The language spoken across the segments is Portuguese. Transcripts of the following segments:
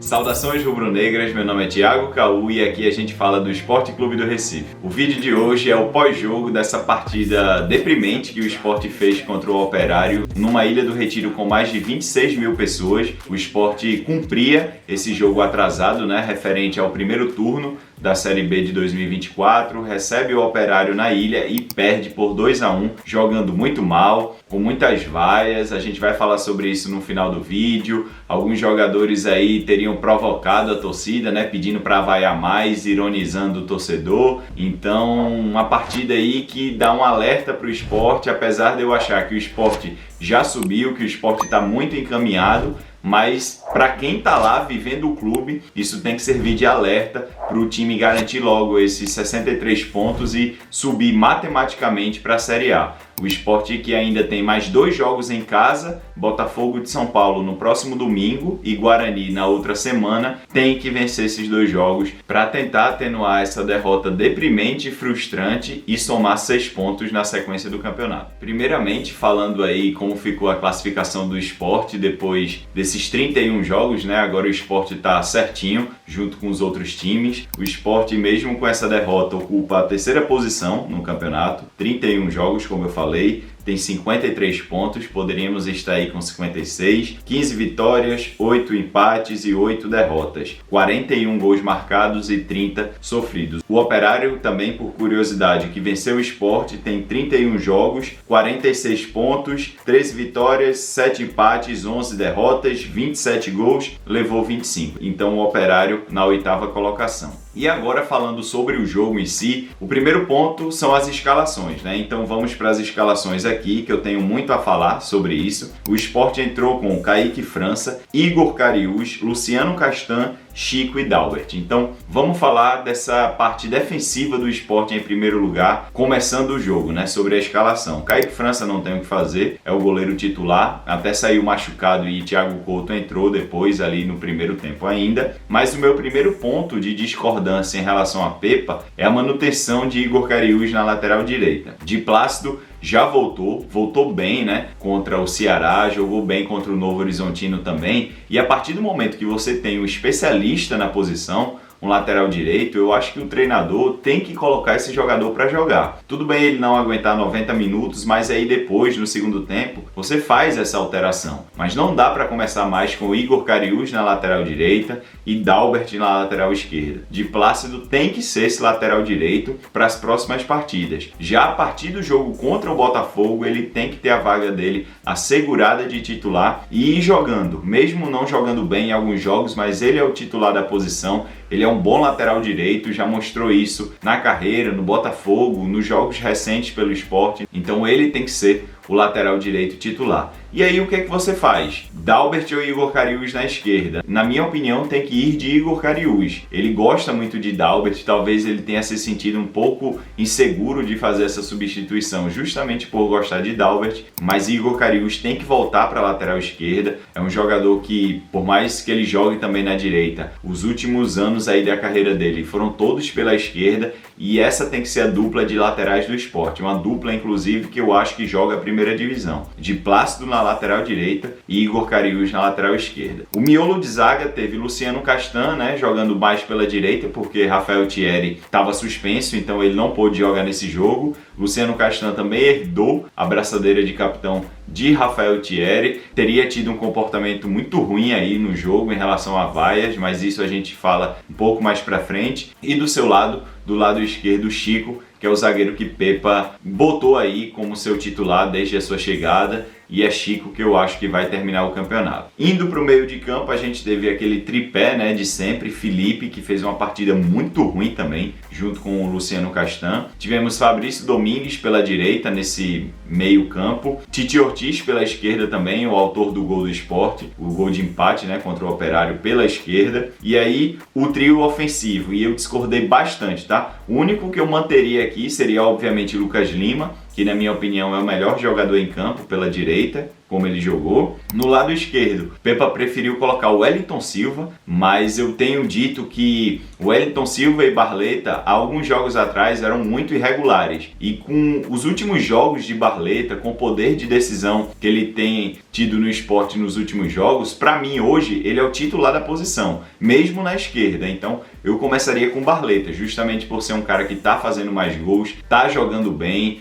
Saudações rubro-negras, meu nome é Thiago Caú e aqui a gente fala do Sport Clube do Recife. O vídeo de hoje é o pós-jogo dessa partida deprimente que o Sport fez contra o Operário numa Ilha do Retiro com mais de 26 mil pessoas. O Sport cumpria esse jogo atrasado, referente ao primeiro turno da Série B de 2024, recebe o Operário na ilha e perde por 2-1, jogando muito mal, com muitas vaias. A gente vai falar sobre isso no final do vídeo. Alguns jogadores aí teriam provocado a torcida, pedindo para vaiar mais, ironizando o torcedor. Então, uma partida aí que dá um alerta para o Sport, apesar de eu achar que o Sport já subiu, que o Sport está muito encaminhado, mas para quem está lá vivendo o clube, isso tem que servir de alerta para o time garantir logo esses 63 pontos e subir matematicamente para a Série A. O Sport que ainda tem mais 2 jogos em casa, Botafogo de São Paulo no próximo domingo e Guarani na outra semana, tem que vencer esses 2 jogos para tentar atenuar essa derrota deprimente e frustrante e somar 6 pontos na sequência do campeonato. Primeiramente, falando aí como ficou a classificação do Sport depois desses 31 jogos, agora o Sport está certinho junto com os outros times. O Sport, mesmo com essa derrota, ocupa a 3ª posição no campeonato, 31 jogos, como eu falei, tem 53 pontos, poderíamos estar aí com 56, 15 vitórias, 8 empates e 8 derrotas, 41 gols marcados e 30 sofridos. O Operário também, por curiosidade, que venceu o Sport, tem 31 jogos, 46 pontos, 13 vitórias, 7 empates, 11 derrotas, 27 gols, levou 25. Então o Operário na 8ª colocação. E agora falando sobre o jogo em si, o primeiro ponto são as escalações, Então vamos para as escalações aqui, que eu tenho muito a falar sobre isso. O Sport entrou com Kaique França, Igor Cariús, Luciano Castan, Chico e Dalbert. Então vamos falar dessa parte defensiva do Sport em primeiro lugar, começando o jogo, sobre a escalação. Kaique França não tem o que fazer, é o goleiro titular, até saiu machucado e Thiago Couto entrou depois ali no primeiro tempo ainda. Mas o meu primeiro ponto de discordância em relação a Pepa é a manutenção de Igor Cariús na lateral direita. De Plácido já voltou bem, contra o Ceará, jogou bem contra o Novo Horizontino também, e a partir do momento que você tem um especialista na posição, um lateral direito, eu acho que o treinador tem que colocar esse jogador para jogar. Tudo bem ele não aguentar 90 minutos, mas aí depois, no segundo tempo, você faz essa alteração. Mas não dá para começar mais com Igor Cariús na lateral direita e Dalbert na lateral esquerda. De Plácido tem que ser esse lateral direito para as próximas partidas. Já a partir do jogo contra o Botafogo, ele tem que ter a vaga dele assegurada de titular e ir jogando. Mesmo não jogando bem em alguns jogos, mas ele é o titular da posição. Ele é um bom lateral direito, já mostrou isso na carreira, no Botafogo, nos jogos recentes pelo Sport. Então ele tem que ser o lateral direito titular. E aí o que é que você faz? Dalbert ou Igor Cariús na esquerda? Na minha opinião tem que ir de Igor Cariús. Ele gosta muito de Dalbert, talvez ele tenha se sentido um pouco inseguro de fazer essa substituição justamente por gostar de Dalbert, mas Igor Cariús tem que voltar para a lateral esquerda. É um jogador que, por mais que ele jogue também na direita, os últimos anos aí da carreira dele foram todos pela esquerda e essa tem que ser a dupla de laterais do Sport. Uma dupla, inclusive, que eu acho que joga a primeira divisão. De Plácido na lateral direita e Igor Cariús na lateral esquerda. O miolo de zaga teve Luciano Castan, jogando mais pela direita, porque Rafael Thierry estava suspenso, então ele não pôde jogar nesse jogo. Luciano Castan também herdou a braçadeira de capitão de Rafael Thierry, teria tido um comportamento muito ruim aí no jogo em relação a vaias, mas isso a gente fala um pouco mais pra frente. E do seu lado, do lado esquerdo, Chico, que é o zagueiro que Pepa botou aí como seu titular desde a sua chegada, e é Chico que eu acho que vai terminar o campeonato. Indo para o meio de campo, a gente teve aquele tripé de sempre, Felipe, que fez uma partida muito ruim também, junto com o Luciano Castan. Tivemos Fabrício Domingues pela direita nesse meio campo, Titi Ortiz pela esquerda também, o autor do gol do Sport, o gol de empate contra o Operário pela esquerda, e aí o trio ofensivo, e eu discordei bastante, O único que eu manteria aqui seria obviamente Lucas Lima, que na minha opinião é o melhor jogador em campo pela direita, como ele jogou. No lado esquerdo, Pepa preferiu colocar o Wellington Silva, mas eu tenho dito que o Wellington Silva e Barleta, há alguns jogos atrás, eram muito irregulares. E com os últimos jogos de Barleta, com o poder de decisão que ele tem tido no Sport nos últimos jogos, para mim hoje ele é o titular da posição, mesmo na esquerda. Então eu começaria com Barleta, justamente por ser um cara que tá fazendo mais gols, tá jogando bem,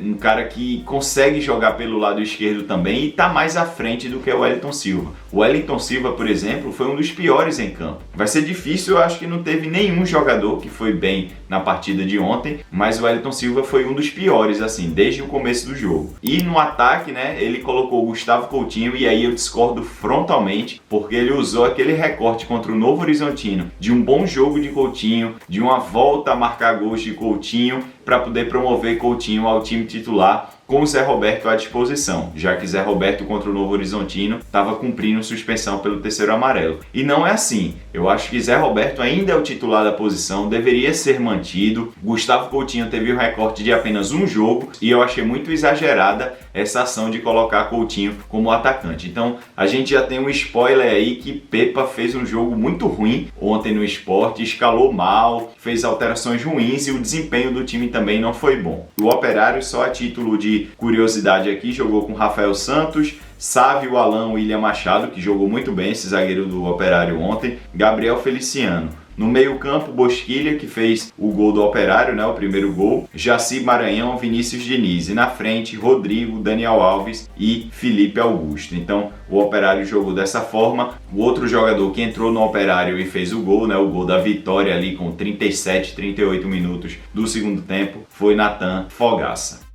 um cara que consegue jogar pelo lado esquerdo também e tá mais à frente do que o Wellington Silva. O Wellington Silva, por exemplo, foi um dos piores em campo. Vai ser difícil, eu acho que não teve nenhum jogador que foi bem na partida de ontem, mas o Wellington Silva foi um dos piores, assim, desde o começo do jogo. E no ataque, né, ele colocou o Gustavo Coutinho, e aí eu discordo frontalmente, porque ele usou aquele recorte contra o Novo Horizontino, de um bom jogo de Coutinho, de uma volta a marcar gols de Coutinho, para poder promover Coutinho ao time titular, com o Zé Roberto à disposição, já que Zé Roberto contra o Novo Horizontino estava cumprindo suspensão pelo terceiro amarelo. E não é assim. Eu acho que Zé Roberto ainda é o titular da posição, deveria ser mantido. Gustavo Coutinho teve um recorte de apenas um jogo e eu achei muito exagerada essa ação de colocar Coutinho como atacante. Então a gente já tem um spoiler aí que Pepa fez um jogo muito ruim ontem no Sport, escalou mal, fez alterações ruins e o desempenho do time também não foi bom. O Operário, só a título de curiosidade aqui, jogou com Rafael Santos, Sávio, Alan, William Machado, que jogou muito bem, esse zagueiro do Operário ontem, Gabriel Feliciano. No meio-campo, Bosquilha, que fez o gol do Operário, né, o primeiro gol, Jaci Maranhão, Vinícius Diniz. E na frente, Rodrigo, Daniel Alves e Felipe Augusto. Então, o Operário jogou dessa forma. O outro jogador que entrou no Operário e fez o gol, né, o gol da vitória ali com 37, 38 minutos do segundo tempo, foi Natan Fogaça.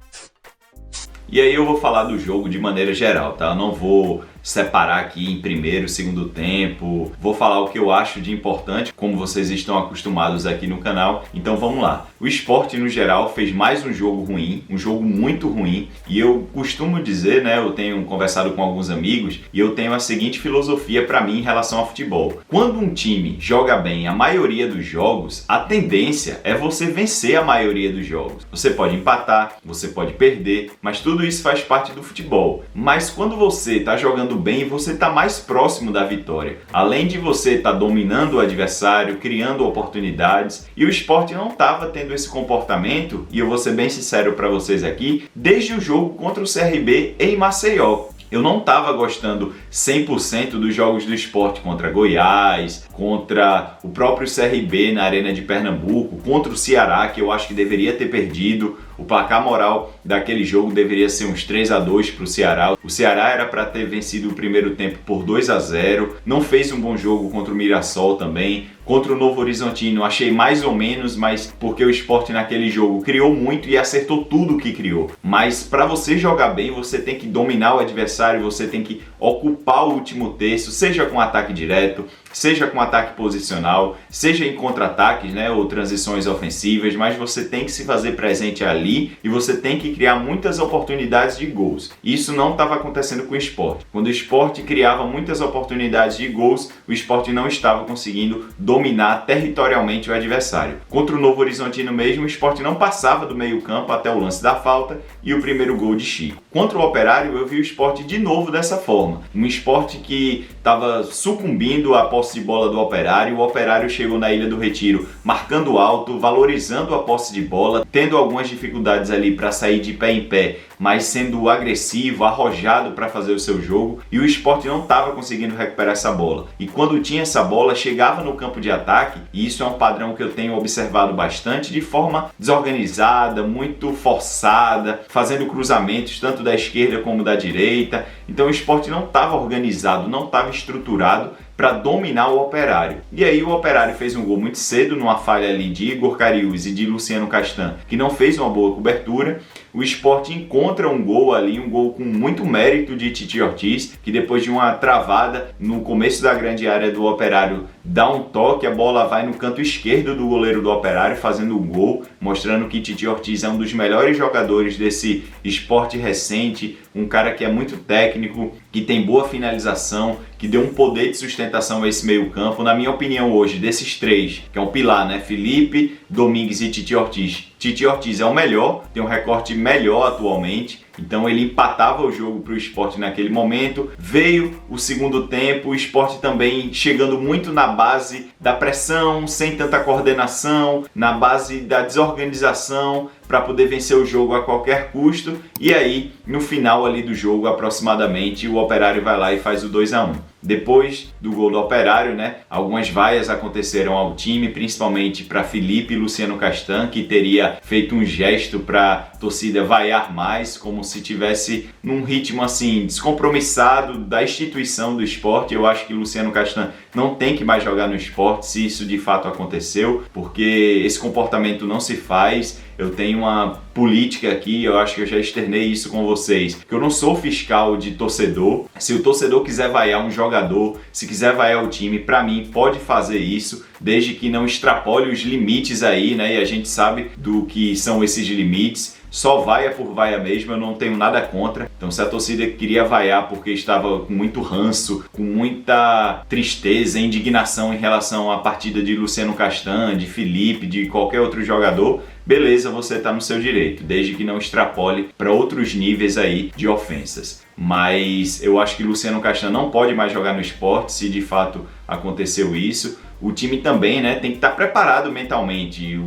E aí eu vou falar do jogo de maneira geral, tá? Eu não vou separar aqui em primeiro, segundo tempo, vou falar o que eu acho de importante, como vocês estão acostumados aqui no canal. Então vamos lá. O Sport no geral fez mais um jogo ruim, um jogo muito ruim, e eu costumo dizer, né, eu tenho conversado com alguns amigos e eu tenho a seguinte filosofia para mim em relação ao futebol. Quando um time joga bem a maioria dos jogos, a tendência é você vencer a maioria dos jogos. Você pode empatar, você pode perder, mas tudo isso faz parte do futebol. Mas quando você está jogando bem, você está mais próximo da vitória. Além de você estar dominando o adversário, criando oportunidades, e o Sport não estava tendo esse comportamento, e eu vou ser bem sincero para vocês aqui, desde o jogo contra o CRB em Maceió. Eu não estava gostando 100% dos jogos do Sport contra Goiás, contra o próprio CRB na Arena de Pernambuco, contra o Ceará, que eu acho que deveria ter perdido. O placar moral daquele jogo deveria ser uns 3-2 para o Ceará. O Ceará era para ter vencido o primeiro tempo por 2-0. Não fez um bom jogo contra o Mirassol também. Contra o Novo Horizontino achei mais ou menos, mas porque o Sport naquele jogo criou muito e acertou tudo que criou. Mas para você jogar bem, você tem que dominar o adversário, você tem que ocupar o último terço, seja com ataque direto, seja com ataque posicional, seja em contra-ataques, né, ou transições ofensivas, mas você tem que se fazer presente ali e você tem que criar muitas oportunidades de gols. Isso não estava acontecendo com o Sport. Quando o Sport criava muitas oportunidades de gols, o Sport não estava conseguindo dominar territorialmente o adversário. Contra o Novo Horizontino mesmo, o Sport não passava do meio-campo até o lance da falta e o primeiro gol de Chico. Contra o Operário, eu vi o Sport de novo dessa forma. Um Sport que estava sucumbindo à posse de bola do Operário. O Operário chegou na Ilha do Retiro marcando alto, valorizando a posse de bola, tendo algumas dificuldades ali para sair de pé em pé, mas sendo agressivo, arrojado para fazer o seu jogo, e o Sport não estava conseguindo recuperar essa bola. E quando tinha essa bola, chegava no campo de ataque, e isso é um padrão que eu tenho observado bastante, de forma desorganizada, muito forçada, fazendo cruzamentos tanto da esquerda como da direita. Então o Sport não estava organizado, não estava estruturado para dominar o Operário. E aí o Operário fez um gol muito cedo, numa falha ali de Igor Cariús e de Luciano Castan, que não fez uma boa cobertura. O Sport encontra um gol ali, um gol com muito mérito de Titi Ortiz, que depois de uma travada no começo da grande área do Operário, dá um toque, a bola vai no canto esquerdo do goleiro do Operário, fazendo um gol, mostrando que Titi Ortiz é um dos melhores jogadores desse Sport recente, um cara que é muito técnico, que tem boa finalização, que deu um poder de sustentação a esse meio campo. Na minha opinião hoje, desses três, que é um pilar, né? Felipe, Domingues e Titi Ortiz. Titi Ortiz é o melhor, tem um recorte melhor atualmente, Então ele empatava o jogo para o Sport naquele momento. Veio o segundo tempo, o Sport também chegando muito na base da pressão, sem tanta coordenação, na base da desorganização, para poder vencer o jogo a qualquer custo. E aí, no final ali do jogo, aproximadamente, o Operário vai lá e faz o 2-1. Depois do gol do Operário, né, algumas vaias aconteceram ao time, principalmente para Felipe e Luciano Castan, que teria feito um gesto para a torcida vaiar mais, como se tivesse num ritmo assim descompromissado da instituição do Sport. Eu acho que Luciano Castan não tem que mais jogar no Sport, se isso de fato aconteceu, porque esse comportamento não se faz. Eu tenho uma política aqui, eu acho que eu já externei isso com vocês, que eu não sou fiscal de torcedor. Se o torcedor quiser vaiar um jogador, se quiser vaiar o time, para mim pode fazer isso, desde que não extrapole os limites aí, né? E a gente sabe do que são esses limites. Só vaia por vaia mesmo, eu não tenho nada contra. Então se a torcida queria vaiar porque estava com muito ranço, com muita tristeza, indignação em relação à partida de Luciano Castan, de Felipe, de qualquer outro jogador, beleza, você está no seu direito, desde que não extrapole para outros níveis aí de ofensas. Mas eu acho que Luciano Castan não pode mais jogar no Sport, se de fato aconteceu isso. O time também, né, tem que estar preparado mentalmente.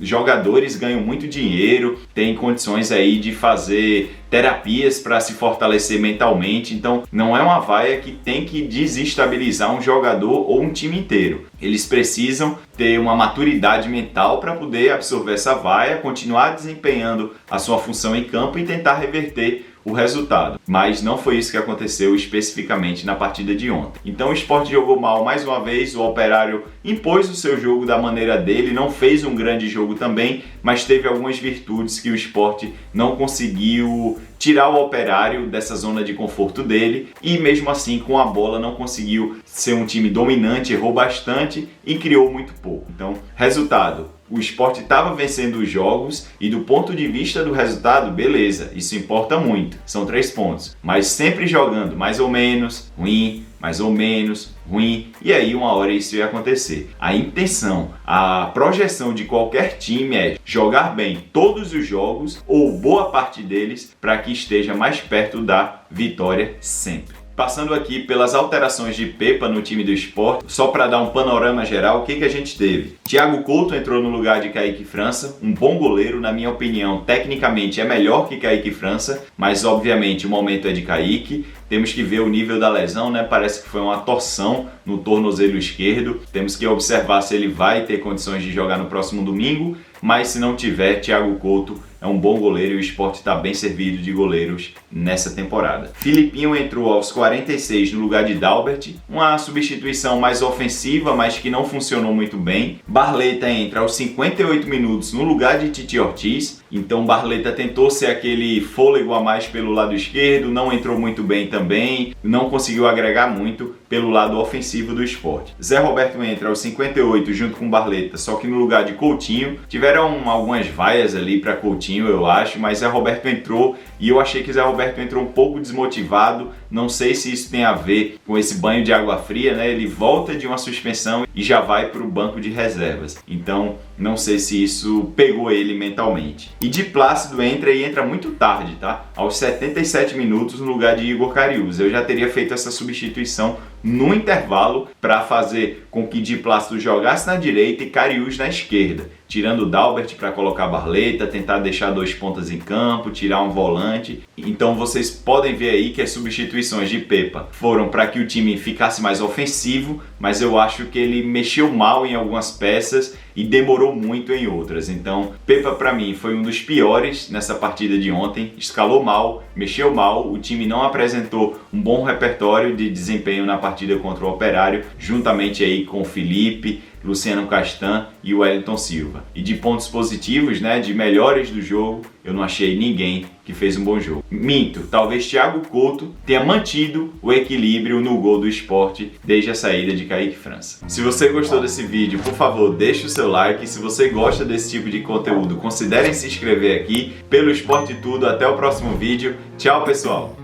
Jogadores ganham muito dinheiro, têm condições aí de fazer terapias para se fortalecer mentalmente. Então não é uma vaia que tem que desestabilizar um jogador ou um time inteiro. Eles precisam ter uma maturidade mental para poder absorver essa vaia, continuar desempenhando a sua função em campo e tentar reverter o resultado. Mas não foi isso que aconteceu especificamente na partida de ontem. Então o Sport jogou mal mais uma vez, o Operário impôs o seu jogo da maneira dele, não fez um grande jogo também, mas teve algumas virtudes que o Sport não conseguiu tirar o Operário dessa zona de conforto dele, e mesmo assim com a bola não conseguiu ser um time dominante, errou bastante e criou muito pouco. Então, resultado: o Sport estava vencendo os jogos e do ponto de vista do resultado, beleza, isso importa muito, são 3 pontos, mas sempre jogando mais ou menos, ruim, mais ou menos, ruim, e aí uma hora isso ia acontecer. A intenção, a projeção de qualquer time é jogar bem todos os jogos ou boa parte deles para que esteja mais perto da vitória sempre. Passando aqui pelas alterações de Pepa no time do Sport, só para dar um panorama geral, o que a gente teve? Thiago Couto entrou no lugar de Kaique França, um bom goleiro, na minha opinião, tecnicamente é melhor que Kaique França, mas obviamente o momento é de Kaique. Temos que ver o nível da lesão, né? Parece que foi uma torção no tornozelo esquerdo. Temos que observar se ele vai ter condições de jogar no próximo domingo, mas se não tiver, Thiago Couto é um bom goleiro e o Sport está bem servido de goleiros nessa temporada. Filipinho entrou aos 46 no lugar de Dalbert, uma substituição mais ofensiva, mas que não funcionou muito bem. Barleta entra aos 58 minutos no lugar de Titi Ortiz, então Barleta tentou ser aquele fôlego a mais pelo lado esquerdo, não entrou muito bem também, não conseguiu agregar muito pelo lado ofensivo do Sport. Zé Roberto entra aos 58 junto com Barleta, só que no lugar de Coutinho. Tiveram algumas vaias ali para Coutinho, eu acho, mas Zé Roberto entrou e eu achei que Zé Roberto entrou um pouco desmotivado. Não sei se isso tem a ver com esse banho de água fria, né? Ele volta de uma suspensão e já vai para o banco de reservas. Então, não sei se isso pegou ele mentalmente. E Di Plácido entra e entra muito tarde, tá? Aos 77 minutos no lugar de Igor Cariús. Eu já teria feito essa substituição no intervalo para fazer com que Di Plácido jogasse na direita e Cariús na esquerda, tirando o Dalbert para colocar Barleta, tentar deixar 2 pontas em campo, tirar um volante. Então vocês podem ver aí que as substituições de Pepa foram para que o time ficasse mais ofensivo, mas eu acho que ele mexeu mal em algumas peças e demorou muito em outras. Então Pepa para mim foi um dos piores nessa partida de ontem, escalou mal, mexeu mal, o time não apresentou um bom repertório de desempenho na partida contra o Operário, juntamente aí com o Felipe, Luciano Castan e o Wellington Silva. E de pontos positivos, né, de melhores do jogo, eu não achei ninguém que fez um bom jogo. Minto, talvez Thiago Couto tenha mantido o equilíbrio no gol do Sport desde a saída de Kaique França. Se você gostou desse vídeo, por favor, deixe o seu like. Se você gosta desse tipo de conteúdo, considere se inscrever aqui pelo Esporte Tudo. Até o próximo vídeo. Tchau, pessoal!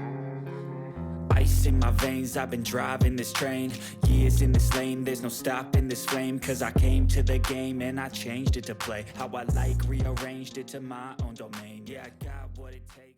Ice in my veins, I've been driving this train. Years in this lane, there's no stopping this flame. Cause I came to the game and I changed it to play how I like, rearranged it to my own domain. Yeah, I got what it takes.